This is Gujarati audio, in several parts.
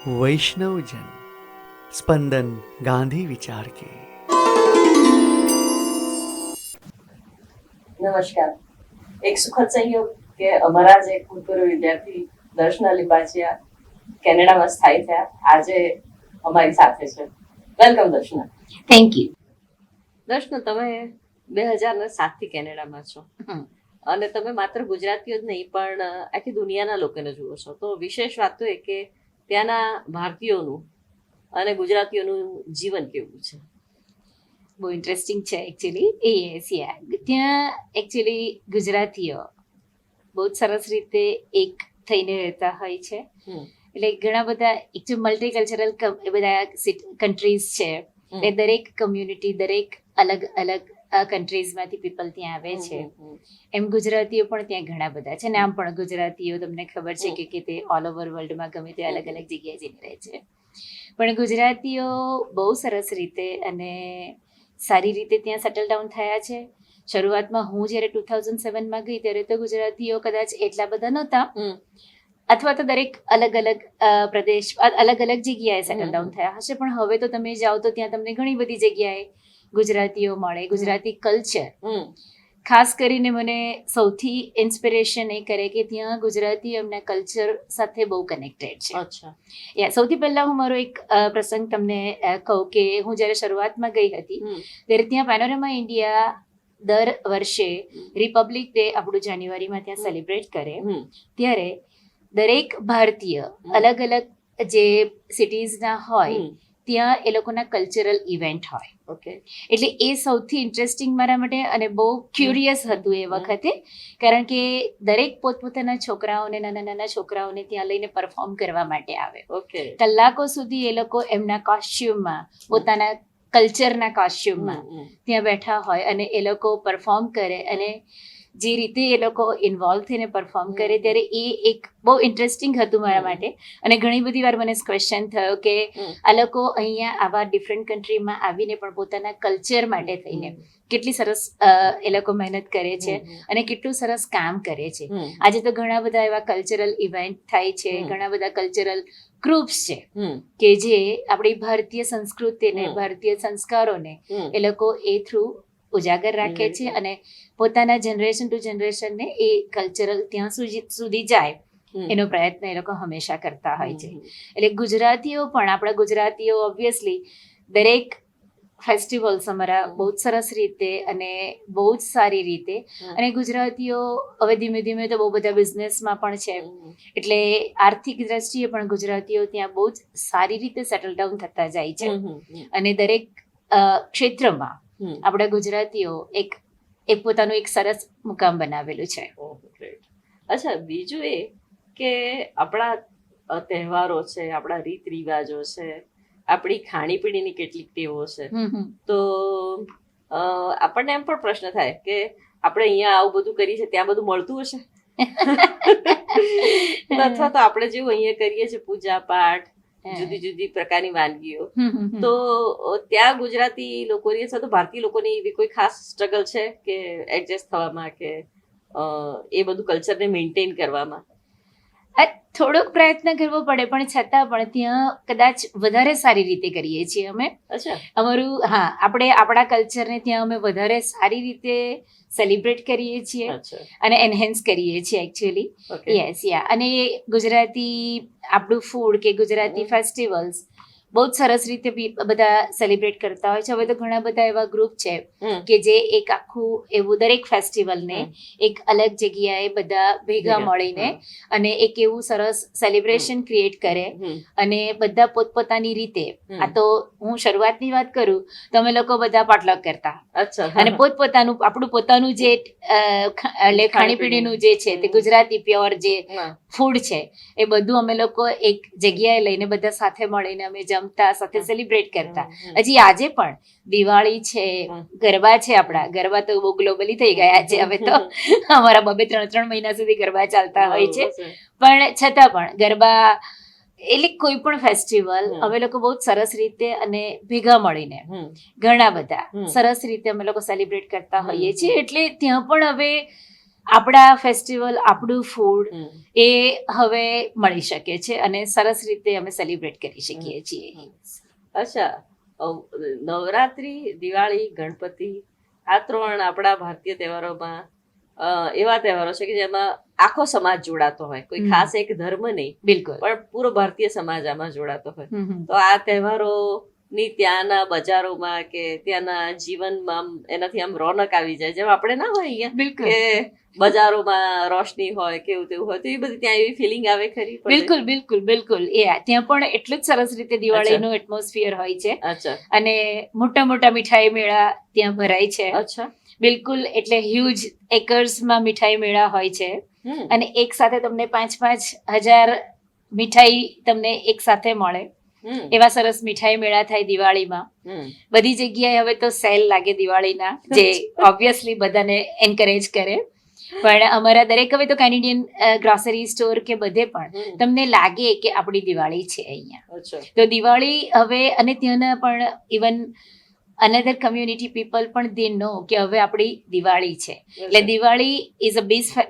वैष्णवजन स्पंदन गांधी विचार के। નમસ્કાર. એક સુખદ સંયોગ કે અમારા જ એક ભૂતપૂર્વ વિદ્યાર્થી દર્શના લિંબાચિયા કેનેડામાં સ્થાયી થયા, આજે અમારી સાથે છે. Welcome Darshana. Thank you. Darshana, તમે 2007થી કેનેડામાં છો અને તમે માત્ર ગુજરાતીઓ જ નહીં પણ આખી દુનિયાના લોકોને જુઓ છો. તો વિશેષ વાત તો એ કે ત્યાંના ભારતીયોનું અને ગુજરાતીઓનું જીવન કેવું છે? બહુ ઇન્ટરેસ્ટિંગ છે એકચ્યુઅલી. ત્યાં એકચ્યુઅલી ગુજરાતીઓ બહુ જ સરસ રીતે એક થઈને રહેતા હોય છે. એટલે ઘણા બધા એકચ્યુઅલી મલ્ટીકલ્ચરલ બધા કન્ટ્રીઝ છે. એટલે દરેક કમ્યુનિટી, દરેક અલગ અલગ કન્ટ્રીઝમાંથી પીપલ ત્યાં આવે છે. એમ ગુજરાતીઓ પણ ત્યાં ઘણા બધા છે. નામ પણ ગુજરાતીઓ તમને ખબર છે કે તે ઓલ ઓવર વર્લ્ડમાં ગમે તે અલગ અલગ જગ્યાએ જઈને રહે છે. પણ ગુજરાતીઓ બહુ સરસ રીતે અને સારી રીતે ત્યાં સેટલ ડાઉન થયા છે. શરૂઆતમાં હું જ્યારે 2007માં ગઈ ત્યારે તો ગુજરાતીઓ કદાચ એટલા બધા નહોતા, અથવા તો દરેક અલગ અલગ પ્રદેશ અલગ અલગ જગ્યાએ સેટલ ડાઉન થયા હશે. પણ હવે તો તમે જાઓ તો ત્યાં તમને ઘણી બધી જગ્યાએ ગુજરાતીઓ મળે. ગુજરાતી કલ્ચર ખાસ કરીને મને સૌથી ઇન્સ્પિરેશન એ કરે કે ત્યાં ગુજરાતી એમના કલ્ચર સાથે બહુ કનેક્ટેડ છે. સૌથી પહેલા હું મારો એક પ્રસંગ તમને કહું કે હું જ્યારે શરૂઆતમાં ગઈ હતી ત્યારે ત્યાં પેનોરમા ઇન્ડિયા દર વર્ષે રિપબ્લિક ડે આપણું જાન્યુઆરીમાં ત્યાં સેલિબ્રેટ કરે. ત્યારે દરેક ભારતીય અલગ અલગ જે સિટીઝના હોય ત્યાં એ લોકોના કલ્ચરલ ઇવેન્ટ હોય. એટલે એ સૌથી ઇન્ટરેસ્ટિંગ મારા માટે અને બહુ ક્યુરિયસ હતું એ વખતે, કારણ કે દરેક પોતપોતાના છોકરાઓને, નાના નાના છોકરાઓને ત્યાં લઈને પરફોર્મ કરવા માટે આવે. કલાકો સુધી એ લોકો એમના કોસ્ચ્યુમમાં, પોતાના કલ્ચરના કોસ્ચ્યુમમાં ત્યાં બેઠા હોય અને એ લોકો પરફોર્મ કરે. અને જે રીતે એ લોકો ઇન્વોલ્વ થઈને પરફોર્મ કરે ત્યારે એ એક બહુ ઇન્ટરેસ્ટિંગ હતું મારા માટે. અને ઘણી બધી વાર મને ક્વેશ્ચન થયો કે આ લોકો અહીંયા આવા ડિફરન્ટ કન્ટ્રીમાં આવીને પણ પોતાના કલ્ચર માટે થઈને કેટલી સરસ એ લોકો મહેનત કરે છે અને કેટલું સરસ કામ કરે છે. આજે તો ઘણા બધા એવા કલ્ચરલ ઇવેન્ટ થાય છે, ઘણા બધા કલ્ચરલ ગ્રુપ્સ છે કે જે આપણી ભારતીય સંસ્કૃતિને, ભારતીય સંસ્કારોને એ લોકો એ થ્રુ ઉજાગર રાખે છે અને પોતાના જનરેશન ટુ જનરેશનને એ કલ્ચરલ ત્યાં સુધી જાય એનો પ્રયત્ન એ લોકો હંમેશા કરતા હોય છે. એટલે ગુજરાતીઓ પણ, આપણા ગુજરાતીઓ ઓબ્વિયસલી દરેક ફેસ્ટિવલ્સ અમારા બહુ જ સરસ રીતે અને બહુ જ સારી રીતે, અને ગુજરાતીઓ હવે ધીમે ધીમે તો બહુ બધા બિઝનેસમાં પણ છે. એટલે આર્થિક દ્રષ્ટિએ પણ ગુજરાતીઓ ત્યાં બહુ જ સારી રીતે સેટલ ડાઉન થતા જાય છે. અને દરેક ક્ષેત્રમાં આપણા ગુજરાતીઓ એક પોતાનું એક સરસ મુકામ બનાવેલું છે. અચ્છા, બીજું એ કે આપણા તહેવારો છે, આપણા રીત રિવાજો છે, આપણી ખાણીપીણીની કેટલીક ટેવો છે. તો આપણને એમ પણ પ્રશ્ન થાય કે આપણે અહીંયા આવું બધું કરીએ છીએ, ત્યાં બધું મળતું હશે? અથવા તો આપણે જેવું અહીંયા કરીએ છીએ પૂજા પાઠ, જુદી જુદી પ્રકારની વાનગીઓ, તો ત્યાં ગુજરાતી લોકોની અથવા તો ભારતીય લોકોની એવી કોઈ ખાસ સ્ટ્રગલ છે કે એડજસ્ટ થવામાં, કે એ બધું કલ્ચરને મેન્ટેન કરવામાં? થોડોક પ્રયત્ન કરવો પડે, પણ છતાં પણ ત્યાં કદાચ વધારે સારી રીતે કરીએ છીએ અમે. અમારું આપણે આપણા કલ્ચરને ત્યાં અમે વધારે સારી રીતે સેલિબ્રેટ કરીએ છીએ અને એનહેન્સ કરીએ છીએ એકચ્યુઅલી. અને ગુજરાતી આપણું ફૂડ કે ગુજરાતી ફેસ્ટિવલ્સ બહુ જ સરસ રીતે બધા સેલિબ્રેટ કરતા હોય છે. હવે તો ઘણા બધા એવા ગ્રુપ છે કે જે એક આખું એવું દરેક ફેસ્ટિવલને એક અલગ જગ્યાએ બધા ભેગા મળીને અને એક એવું સરસ સેલિબ્રેશન ક્રિએટ કરે અને બધા પોતપોતાની રીતે. આ તો હું શરૂઆતની વાત કરું તો અમે લોકો બધા પાટલક કરતા અને પોતપોતાનું આપણું પોતાનું જે ખાણીપીણીનું જે છે તે ગુજરાતી પ્યોર જે ફૂડ છે એ બધું અમે લોકો એક જગ્યાએ લઈને બધા સાથે મળીને અમે જમતા, સાથે સેલિબ્રેટ કરતા. હજી આજે પણ દિવાળી છે, ગરબા છે, આપણા ગરબા તો બહુ ગ્લોબલી થઈ ગયા છે હવે તો. અમારા 2-3 મહિના સુધી ગરબા ચાલતા હોય છે. પણ છતાં પણ ગરબા એટલે કોઈ પણ ફેસ્ટિવલ અમે લોકો બહુ જ સરસ રીતે અને ભેગા મળીને ઘણા બધા સરસ રીતે અમે લોકો સેલિબ્રેટ કરતા હોઈએ છીએ. એટલે ત્યાં પણ હવે આપણા ફેસ્ટિવલ, આપણું ફૂડ હમ. એ હવે મળી શકે છે અને સરસ રીતે અમે સેલિબ્રેટ કરી શકીએ છીએ. અચ્છા, નવરાત્રી, દિવાળી, ગણપતિ, આ 3 આપણા ભારતીય તહેવારોમાં એવા તહેવારો છે કે જેમાં આખો સમાજ જોડાતો હોય, કોઈ ખાસ એક ધર્મ નહીં, બિલકુલ. પણ પૂરો ભારતીય સમાજ આમાં જોડાતો હોય. હમ. તો આ તહેવારોની ત્યાંના બજારોમાં કે ત્યાંના જીવનમાં એનાથી આમ રોનક આવી જાય, જેમ આપણે ના હોય અહીંયા બિલકુલ કે બજારોમાં રોશની હોય કે એવું તેવું હોય, તો એ બધી ત્યાં એવી ફિલિંગ આવે ખરી? બિલકુલ બિલકુલ બિલકુલ. ત્યાં પણ એટલું જ સરસ રીતે દિવાળીનું એટમોસ્ફિયર હોય છે અચ્છા અને મોટા મોટા મીઠાઈ મેળા ત્યાં ભરાય છે. અચ્છા. બિલકુલ, એટલે હ્યુજ એકર્સમાં મીઠાઈ મેળા હોય છે હમ. અને એક સાથે તમને 5,000 મીઠાઈ તમને એક સાથે મળે, હમ. એવા સરસ મીઠાઈ મેળા થાય દિવાળીમાં. હમ. બધી જગ્યાએ હવે તો સેલ લાગે દિવાળીના, જે ઓબ્વિયસલી બધાને એન્કરેજ કરે. પણ અમારા દરેક હવે તો કેનેડિયન ગ્રોસરી સ્ટોર કે બધે પણ હમ. તમને લાગે કે આપણી દિવાળી છે અહીંયા. અચ્છા. તો દિવાળી હવે, અને ત્યાંના પણ ઇવન અનધર કમ્યુનિટી પીપલ પણ દે નો કે હવે આપણી દિવાળી છે. એટલે Diwali is a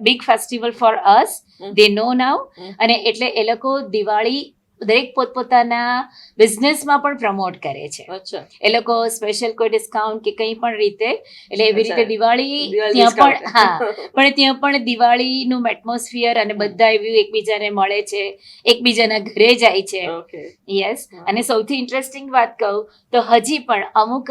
big festival for us, they know now. અને એટલે એ લોકો દિવાળી દરેક પોતપોતાના બિઝનેસમાં પણ પ્રમોટ કરે છે. અચ્છા. એ લોકો સ્પેશિયલ કોઈ ડિસ્કાઉન્ટ કે કંઈ પણ રીતે, એટલે એવી રીતે દિવાળી દિવાળી ત્યાં પણ, discount. હા, પણ ત્યાં પણ દિવાળીનું એટમોસ્ફિયર અને બધા એવું એકબીજાને મળે છે, એકબીજાના ઘરે જાય છે. ઓકે. યસ. અને સૌથી ઇન્ટરેસ્ટિંગ વાત કહું તો હજી પણ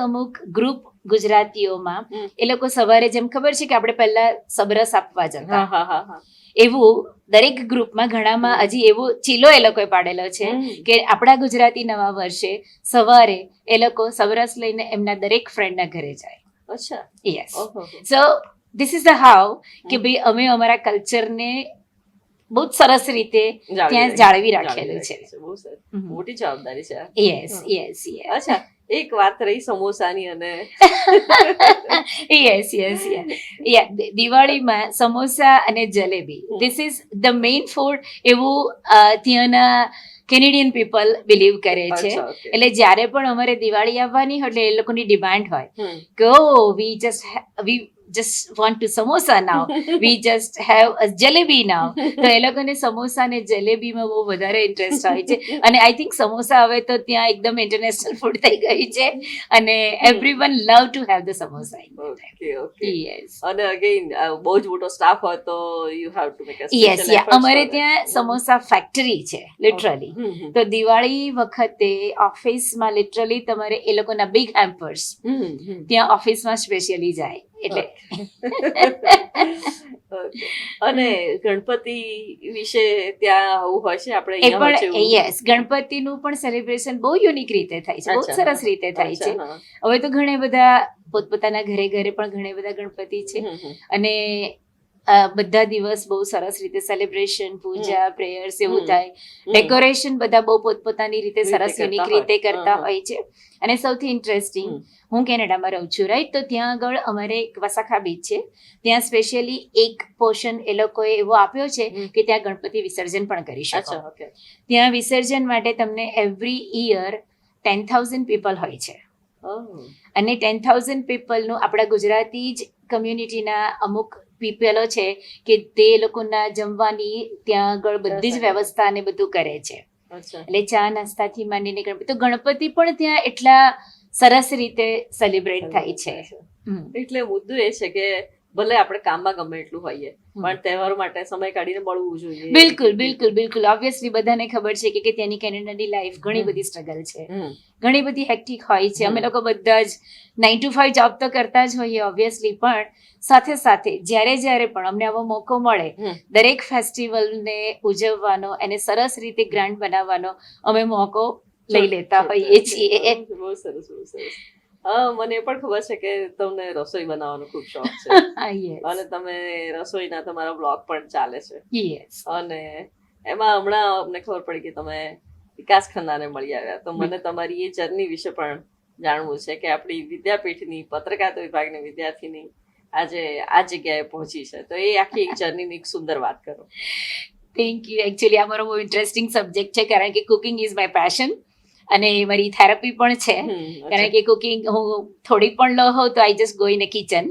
અમુક ગ્રુપ ગુજરાતીઓમાં હમ. એ લોકો સવારે, જેમ ખબર છે કે આપણે પહેલા સબરસ આપવા જતા, હા હા હા હા. એવું દરેક ગ્રુપમાં ઘણામાં હજી એવો ચીલો એ લોકોએ પાડેલો છે હમ. કે આપણા ગુજરાતી નવા વર્ષે સવારે એ લોકો સબરસ લઈને એમના દરેક ફ્રેન્ડના ઘરે જાય. અચ્છા. યસ. ઓહો. સો ધીસ ઇઝ ધ હાઉ કે ભાઈ અમે અમારા કલ્ચરને બહુ જ સરસ રીતે ત્યાં જાળવી રાખેલું છે. બહુ સરસ. મોટી જવાબદારી છે આ. Yes yes yes. અચ્છા, એક વાત રહી સમોસાની અને યસ યસ યસ. દિવાળીમાં સમોસા અને jalebi, this is the main food, એવું ત્યાંના કેનેડિયન પીપલ બિલીવ કરે છે. અચ્છા, okay. એટલે જ્યારે પણ અમારે દિવાળી આવવાની હોય એટલે એ લોકોની ડિમાન્ડ હોય હમ. કે વી just want to samosa now, we just have a jalebi now. તો એ લોકોને સમોસા અને જલેબીમાં બહુ વધારે ઇન્ટરેસ્ટ હોય છે. અને આઈ થિંક સમોસા હવે તો ત્યાં એકદમ ઇન્ટરનેશનલ ફૂડ થઈ ગઈ છે અને everyone love to have the samosa. Okay okay. Yes અને અગેન બહુ જ મોટો સ્ટાફ હોય તો you have to make a yes yes. અમારે ત્યાં સમોસા ફેક્ટરી છે લિટરલી. તો દિવાળી વખતે ઓફિસમાં લિટરલી તમારે એ લોકોના બિગ હેમ્પર્સ ત્યાં ઓફિસમાં સ્પેશિયલી જાય. એટલે અને ગણપતિ વિશે ત્યાં આવું હોય છે, આપણે એ અહીંયા હોય છે પણ એવું? યસ, ગણપતિનું પણ સેલિબ્રેશન બહુ યુનિક રીતે થાય છે, બહુ અચ્છા, સરસ રીતે થાય છે. અચ્છા, હા. હવે તો ઘણા બધા પોતપોતાના ઘરે પણ ઘણા બધા ગણપતિ છે અને બધા દિવસ બહુ સરસ રીતે સેલિબ્રેશન, પૂજા, પ્રેયર્સ એવું થાય. ડેકોરેશન બધા બહુ પોતપોતાની રીતે સરસ યુનિક રીતે કરતા હોય છે. અને સૌથી ઇન્ટરેસ્ટિંગ, હું કેનેડામાં રહું છું રાઈટ, તો ત્યાં આગળ અમારે એક વસાખા બીચ છે, ત્યાં સ્પેશિયલી એક પોર્શન એ લોકોએ એવો આપ્યો છે કે ત્યાં ગણપતિ વિસર્જન પણ કરી શકો. અચ્છા, ઓકે. ત્યાં વિસર્જન માટે તમને એવરી યર 10,000 પીપલ હોય છે. અને 10,000 પીપલનું આપણા ગુજરાતી જ કમ્યુનિટીના અમુક પીપલો છે કે તે લોકોના જમવાની ત્યાં આગળ બધી જ વ્યવસ્થા ને બધું કરે છે. એટલે ચા નાસ્તાથી માંડીને ગણપતિ, તો ગણપતિ પણ ત્યાં એટલા સરસ રીતે સેલિબ્રેટ થાય છે. એટલે મુદ્દો એ છે કે ભલે આપણે કામમાં ગમે એટલું હોઈએ પણ તહેવારો માટે સમય કાઢીને મળવું જોઈએ. બિલકુલ બિલકુલ બિલકુલ. ઓબ્વિયસલી બધાને ખબર છે કે ત્યાંની કેનેડાની લાઈફ ઘણી બધી સ્ટ્રગલ છે, ઘણી બધી હેક્ટિક હોય છે. અમે લોકો બધા જ 9 to 5 જોબ તો કરતા જ હોઈએ ઓબ્વિયસલી, પણ સાથે સાથે જ્યારે પણ અમને આવો મોકો મળે દરેક ફેસ્ટિવલને ઉજવવાનો અને સરસ રીતે ગ્રાન્ડ બનાવવાનો અમે મોકો લઈ લેતા હોઈએ છીએ. બહુ સરસ, બહુ સરસ. મને એ પણ ખબર છે કે તમને રસોઈ બનાવવાનો ખૂબ શોખ છે અને તમે રસોઈના તમારા બ્લોગ પણ ચાલે છે. અને એમાં હમણાં અમને ખબર પડી કે તમે વિકાસ ખન્નાને મળી આવ્યા, તો મને તમારી એ જર્ની વિશે પણ જાણવું છે કે આપણી વિદ્યાપીઠની પત્રકારિતા વિભાગની વિદ્યાર્થીની આજે આ જગ્યાએ પહોંચી છે, તો એ આખી એક જર્નીની એક સુંદર વાત કરો. Thank you. એકચ્યુઅલી આ મારો બહુ ઇન્ટરેસ્ટિંગ સબ્જેક્ટ છે કારણ કે કુકિંગ ઇઝ માય પેશન અને એ મારી થેરપી પણ છે, કારણ કે કુકિંગ હું થોડી પણ લો હોઉં તો I just go in a kitchen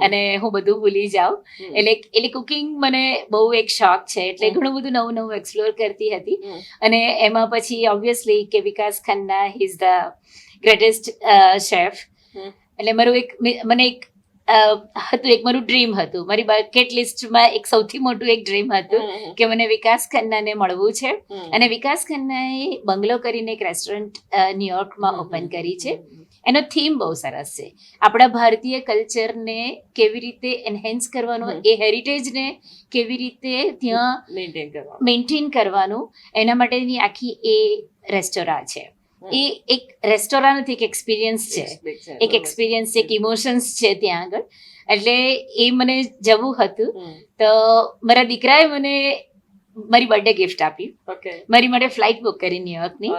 અને હું બધું ભૂલી જાઉં. એટલે કુકિંગ મને બહુ એક શોખ છે, એટલે ઘણું બધું નવું નવું એક્સપ્લોર કરતી હતી. અને એમાં પછી ઓબ્વિયસલી કે Vikas Khanna he is the greatest chef. એટલે મને એક મારું ડ્રીમ હતું, મારી બકેટ લિસ્ટમાં એક સૌથી મોટું એક ડ્રીમ હતું કે મને વિકાસ ખન્નાને મળવું છે. અને વિકાસ ખન્નાએ બંગલો કરીને એક રેસ્ટોરન્ટ ન્યુયોર્કમાં ઓપન કરી છે. એનો થીમ બહુ સરસ છે, આપણા ભારતીય કલ્ચરને કેવી રીતે એન્હેન્સ કરવાનું, એ હેરિટેજને કેવી રીતે ત્યાં મેન્ટેન કરવાનું, એના માટેની આખી એ રેસ્ટોરાં છે. એ એક રેસ્ટોરાં નથી, એક એક્સપિરિયન્સ છે, એક એક્સપિરિયન્સ, એક ઇમોશન્સ છે ત્યાં આગળ. એટલે એ મને જવું હતું, તો મારા દીકરાએ મને મારી બર્થડે ગિફ્ટ આપી, મારી માટે ફ્લાઇટ બુક કરી ન્યુયોર્કની,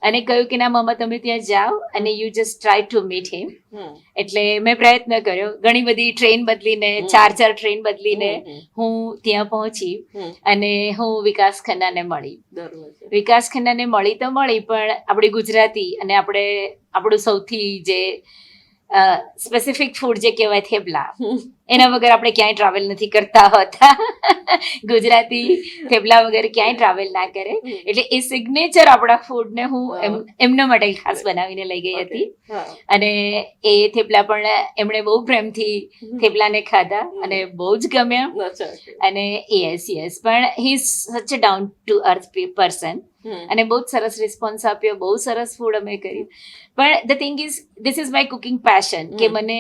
અને કહ્યું કે ના મમ્મા તમે ત્યાં જાઓ અને you just try to meet him. એટલે મેં પ્રયત્ન કર્યો, ઘણી બધી ટ્રેન બદલીને, 4 ટ્રેન બદલીને હું ત્યાં પહોંચી અને હું વિકાસ ખન્નાને મળી. વિકાસ ખન્નાને મળી તો મળી, પણ આપણી ગુજરાતી અને આપણું સૌથી જે સ્પેસિફિક ફૂડ જે કહેવાય થેપલા, એના વગર આપણે ક્યાંય ટ્રાવેલ નથી કરતા હોતા. ગુજરાતી થેપલા વગર ક્યાંય ટ્રાવેલ ના કરે. એટલે એ સિગ્નેચર આપણા ફૂડને હું એમના માટે ખાસ બનાવીને લઈ ગઈ હતી. અને એ થેપલા પણ એમણે બહુ પ્રેમથી થેપલાને ખાધા અને બહુ જ ગમ્યા. અને યસ પણ હી ઇઝ સચ અ ડાઉન ટુ અર્થ પર્સન. અને બહુ જ સરસ રિસ્પોન્સ આપ્યો, બહુ સરસ ફૂડ અમે કર્યું. પણ the thing is this is my cooking passion, કે મને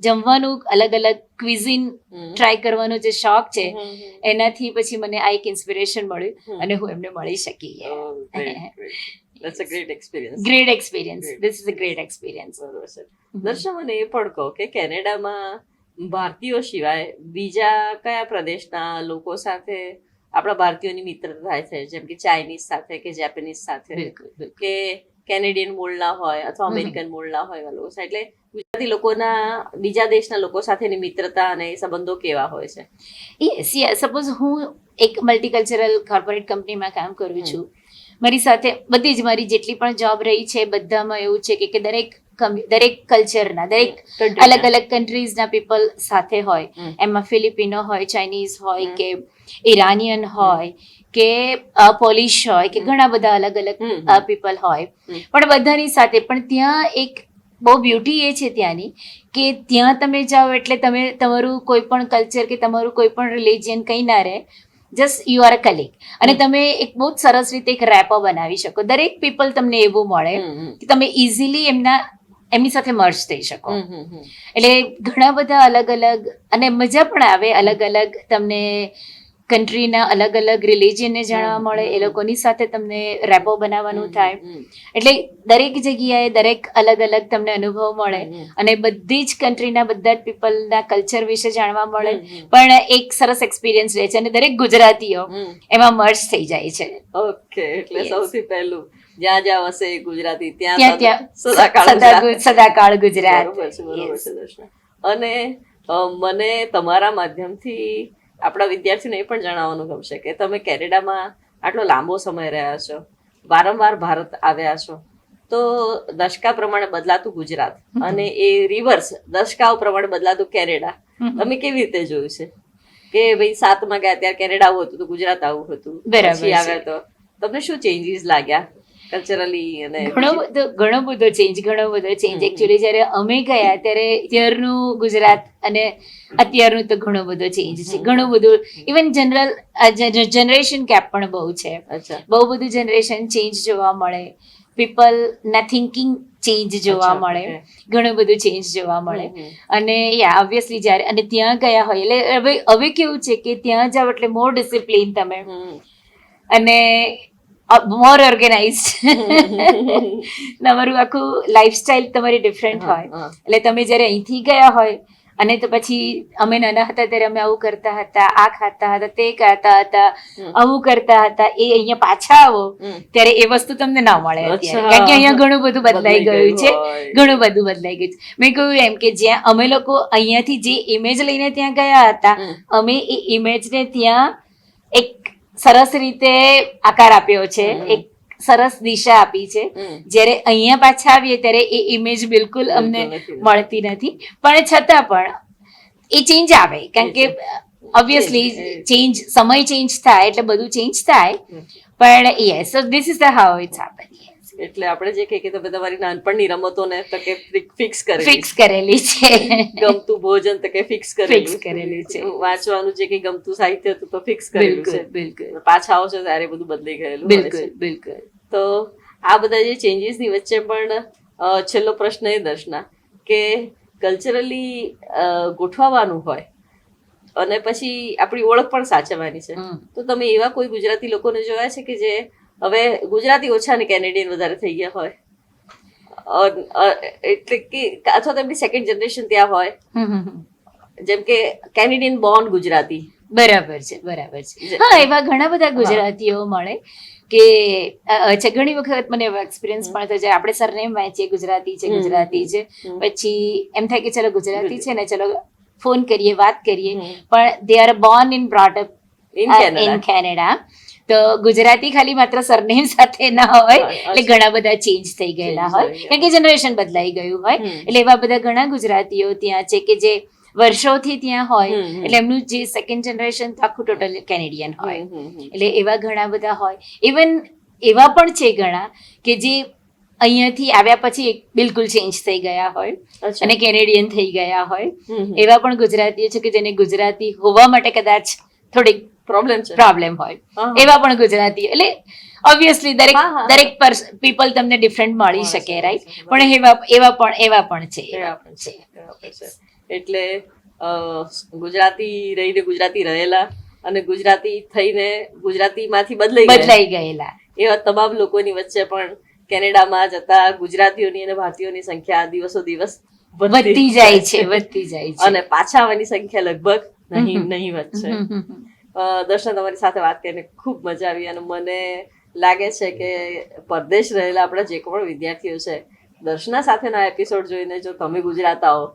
જમવાનું અલગ અલગ ક્વિઝિન ટ્રાય કરવાનો જે શોખ છે, એનાથી પછી મને આ એક ઇન્સ્પિરેશન મળ્યું અને હું એમને મળી શકી. That's a great experience. Great experience. This is a great experience. દર્શા, મને એ પણ કહો કે કેનેડામાં ભારતીયો સિવાય બીજા કયા પ્રદેશના લોકો સાથે આપણા ભારતીયોની મિત્રતા થાય છે, જેમ કે ચાઇનીઝ સાથે કે જેપનીઝ સાથે, કે કેનેડિયન મૂળના હોય અથવા અમેરિકન મૂળના હોય એવા લોકો સાથે? એટલે ગુજરાતી લોકોના બીજા દેશના લોકો સાથેની મિત્રતા અને સંબંધો કેવા હોય છે? યસ, સપોઝ હું એક મલ્ટીકલ્ચરલ કોર્પોરેટ કંપનીમાં કામ કરું છું. મારી સાથે બધી જ મારી જેટલી પણ જોબ રહી છે, બધામાં એવું છે કે દરેક કલ્ચરના, દરેક અલગ અલગ કન્ટ્રીઝના પીપલ સાથે હોય. એમાં ફિલિપિનો હોય, ચાઇનીઝ હોય, કે ઈરાનિયન હોય, કે પોલિશ હોય, કે ઘણા બધા અલગ અલગ પીપલ હોય. પણ બધાની સાથે પણ ત્યાં એક બહુ બ્યુટી એ છે ત્યાંની, કે ત્યાં તમે જાઓ એટલે તમે તમારું કોઈ પણ કલ્ચર કે તમારું કોઈ પણ રિલિજિયન કંઈ ના રહે, just you are a colleague. અને તમે એક બહુ જ સરસ રીતે એક રેપો બનાવી શકો. દરેક પીપલ તમને એવું મળે કે તમે ઇઝીલી એમની સાથે મર્જ થઈ શકો. એટલે ઘણા બધા અલગ અલગ, અને મજા પણ આવે. અલગ અલગ તમને કન્ટ્રીના અલગ અલગ રિલિજિયનને જાણવા મળે, એ લોકોની સાથે તમને રેપો બનાવવાનું થાય. એટલે દરેક જગ્યાએ દરેક અલગ અલગ તમને અનુભવ મળે, અને બધી જ કન્ટ્રીના બધા જ પીપલના કલ્ચર વિશે જાણવા મળે. પણ એક સરસ એક્સપિરિયન્સ રહે છે, અને દરેક ગુજરાતીઓ એમાં મર્જ થઈ જાય છે. ઓકે, એટલે સૌથી પહેલું જ્યાં જ્યાં વસે ગુજરાતી ત્યાં સદાકાળ ગુજરાત. બરોબર છે દર્શના. અને મને તમારા માધ્યમથી આપણા વિદ્યાર્થીઓને એ પણ જણાવવાનું ગમશે કે તમે કેનેડામાં આટલો લાંબો સમય રહ્યા છો, વારંવાર ભારત આવ્યા છો, તો દશકા પ્રમાણે બદલાતું ગુજરાત અને એ રિવર્સ દશકાઓ પ્રમાણે બદલાતું કેનેડા તમે કેવી રીતે જોયું છે? કે ભાઈ 7માં ગયા ત્યારે કેનેડા આવું હતું તો ગુજરાત આવું હતું, પછી આવ્યા તો તમને શું ચેન્જીસ લાગ્યા કલ્ચરલી? અને ઘણો બધો ચેન્જ. એકચ્યુઅલી જયારે અમે ગયા ત્યારે ત્યારનું ગુજરાત અને અત્યારનું તો ઘણો બધો ચેન્જ છે. ઘણું બધું, ઇવન જનરેશન ગેપ પણ બહુ છે. બહુ બધું જનરેશન ચેન્જ જોવા મળે. પીપલ ના થિંકિંગ ચેન્જ જોવા મળે, ઘણું બધું ચેન્જ જોવા મળે. અને ઓબ્વિયસલી જ્યારે અને ત્યાં ગયા હોય એટલે હવે કેવું છે કે ત્યાં જાવ એટલે મોર ડિસિપ્લિન તમે, અને મોર ઓર્ગેનાઇઝડ. તમારું આખું લાઈફસ્ટાઈલ તમારી ડિફરન્ટ હોય. એટલે તમે જ્યારે અહીંથી ગયા હોય, અને તો પછી અમે નાના હતા ત્યારે અમે આવું કરતા હતા, આ ખાતા હતા, તે ખાતા હતા, આવું કરતા હતા, એ અહીંયા પાછા આવો ત્યારે એ વસ્તુ તમને ના મળે અત્યારે, કારણ કે અહીંયા ઘણું બધું બદલાઈ ગયું છે. ઘણું બધું બદલાઈ ગયું છે. મેં કહ્યું એમ કે જ્યાં અમે લોકો અહીંયાથી જે ઇમેજ લઈને ત્યાં ગયા હતા, અમે એ ઇમેજને ત્યાં એક સરસ રીતે આકાર આપ્યો છે, એક સરસ દિશા આપી છે. જ્યારે અહીંયા પાછા આવીએ ત્યારે એ ઇમેજ બિલકુલ અમને મળતી નથી, પણ છતાં પણ એ ચેન્જ આવે, કારણ કે ઓબ્વિયસલી ચેન્જ, સમય ચેન્જ થાય એટલે બધું ચેન્જ થાય. પણ yes, so this is the how it's happen. એટલે આપણે જે કહીએ કે તમે તમારી નાનપણની રમતોને તો કે ફિક્સ કરેલી છે, ગમતું ભોજન તો કે ફિક્સ કરેલું છે, વાંચવાનું જે કઈ ગમતું સાહિત્ય હતું તો ફિક્સ કરેલું છે. બિલકુલ. પાછા આવશો ત્યારે બધું બદલાઈ ગયેલું. બિલકુલ. તો આ બધા જે ચેન્જીસની વચ્ચે પણ છેલ્લો પ્રશ્ન એ દર્શના, કે કલ્ચરલી ગોઠવવાનું હોય અને પછી આપણી ઓળખ પણ સાચવવાની છે, તો તમે એવા કોઈ ગુજરાતી લોકોને જોયા છે કે જે હવે ગુજરાતી ઓછા ને કેનેડિયન વધારે થઈ ગયા હોય, એટલે કે અથવા તો એમની સેકન્ડ જનરેશન ત્યાં હોય, જેમ કે કેનેડિયન બોર્ન ગુજરાતી? બરાબર છે. હા, એવા ઘણા બધા ગુજરાતીઓ મળે કે ઘણી વખત મને એવો એક્સપિરિયન્સ પણ થયો છે, આપણે સરનેમ વાંચીએ ગુજરાતી છે, પછી એમ થાય કે ચલો ગુજરાતી છે ને, ચલો ફોન કરીએ, વાત કરીએ, પણ they are Born in brought up in Canada. તો ગુજરાતી ખાલી માત્ર સરનેમ સાથે ના હોય, એટલે ઘણા બધા ચેન્જ થઈ ગયેલા હોય, કારણ કે જનરેશન બદલાઈ ગયું હોય. એટલે એવા બધા ઘણા ગુજરાતીઓ ત્યાં છે કે જે વર્ષોથી ત્યાં હોય, એટલે એમનું જે સેકન્ડ જનરેશન આખું ટોટલ કેનેડિયન હોય. એટલે એવા ઘણા બધા હોય. ઇવન એવા પણ છે ઘણા કે જે અહીંયાથી આવ્યા પછી બિલકુલ ચેન્જ થઈ ગયા હોય અને કેનેડિયન થઈ ગયા હોય. એવા પણ ગુજરાતીઓ છે કે જેને ગુજરાતી હોવા માટે કદાચ થોડીક પ્રોબ્લેમ હોય, એવા પણ ગુજરાતી. એટલે ઓબ્વિયસલી દરેક પીપલ તમને ડિફરન્ટ મળી શકે, રાઈટ? પણ એવા પણ છે. એટલે ગુજરાતી રહીને ગુજરાતી રહેલા અને ગુજરાતી થઈને ગુજરાતીમાંથી બદલાઈ ગયેલા એવા તમામ લોકોની વચ્ચે પણ કેનેડામાં જતા ગુજરાતીઓની અને ભારતીયોની સંખ્યા દિવસો દિવસ વધતી જાય છે. અને પાછા આવવાની સંખ્યા લગભગ નહીવત છે. દર્શન, તમારી સાથે વાત કરીને ખૂબ મજા આવી, અને મને લાગે છે કે પરદેશ રહેલા આપણા જે પણ વિદ્યાર્થીઓ છે, દર્શના સાથેના એપિસોડ જોઈને જો તમે ગુજરાત આવો,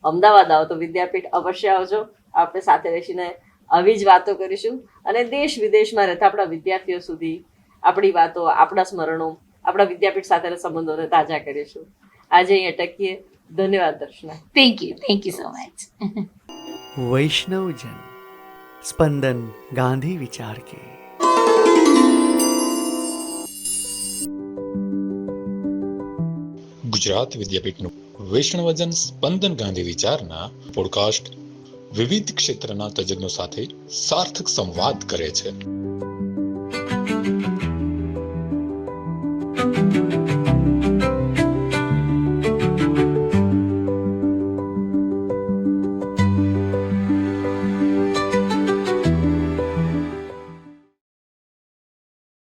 અમદાવાદ આવો, તો વિદ્યાપીઠ અવશ્ય આવજો. આપણે સાથે બેસીને આવી જ વાતો કરીશું અને દેશ વિદેશમાં રહેતા આપણા વિદ્યાર્થીઓ સુધી આપણી વાતો, આપણા સ્મરણો, આપણા વિદ્યાપીઠ સાથેના સંબંધોને તાજા કરીશું. આજે અહીં અટકીએ. ધન્યવાદ Darshana. Thank you so much. વૈષ્ણવજન સ્પંદન ગાંધી વિચાર કે. ગુજરાત વિદ્યાપીઠનું વૈષ્ણવજન સ્પંદન ગાંધી વિચારના પોડકાસ્ટ વિવિધ ક્ષેત્રના તજજ્ઞો સાથે સાર્થક સંવાદ કરે છે.